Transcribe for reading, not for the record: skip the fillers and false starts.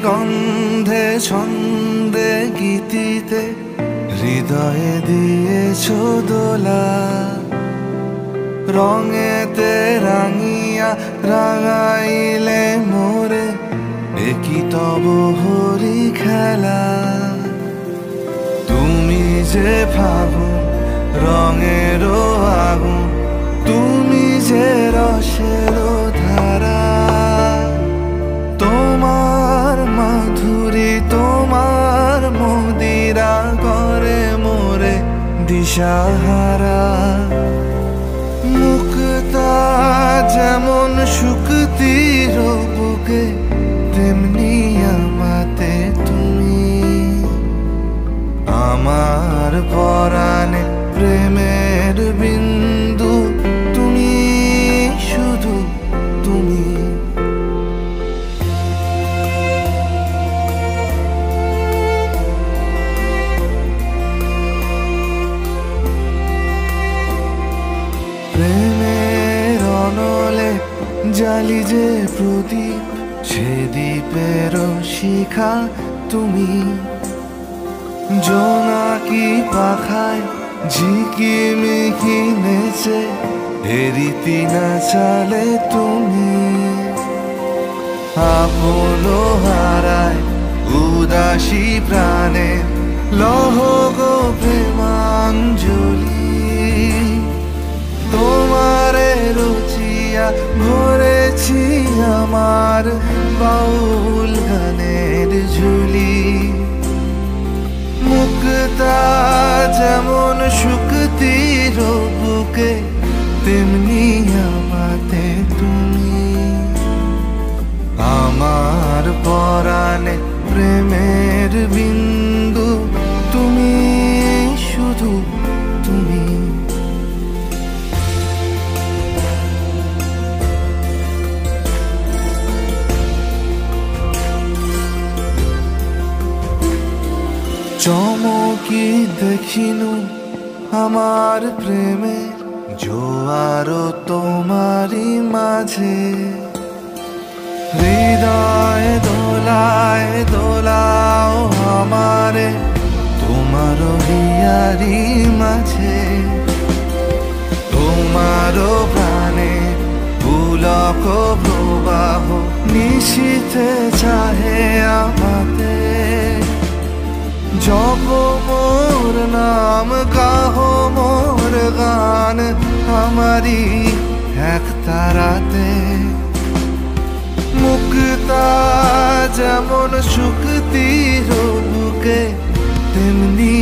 গন্ধে ছন্দে গীতিতে হৃদয়ে দিয়েছ দোলা, রঙেতে রাঙিয়া রাঙাইলে মোরে একই তব হরি খেলা। তুমি যে ফাগুন রঙেরও আগুন, তুমি যে রসেরও ধারা, তোমার মাধুরী তোমার মদিরা করে মোরে দিশাহারা। মুক্তা যেমন শুকতির বুকে, তেমনি আমাতে তুমি। আমার পরাণে প্রেমের বিন্দু, তুমি শুধু তুমি। প্রেমের অনলে জালি যে প্রদীপ, সে দ্বীপের শিখা তুমি। জোনাকি পাখায় ঝিকিমিকি নেচে এরিতি না চালে তুমি। আপন হারায় উদাসী প্রাণে লহ গো প্রেমাঞ্জলি। তোমারে রচিয়া ভরেছি আমার বাউল গানের ঝুলি। মুক্তা যেমন শুকতির বুকে, তেমনি আমাতে তুমি। আমার পরাণে প্রেমের বিন্দু, তুমি শুধু তুমি। চমকি দেখিনু আমার প্রেমের জোয়ার তোমারই মাঝে। হৃদয় দোলায় দোলাও আমারে তোমার হিয়ারি মাঝে। তোমার প্রাণে পুলক প্রবাহ নিশীথে চাহে আমাতে। জপ মোর নাম গাহো মোর গান, আমারি এক তারাতে। মুক্তা যেমন শুকতির বুকে, তেমনি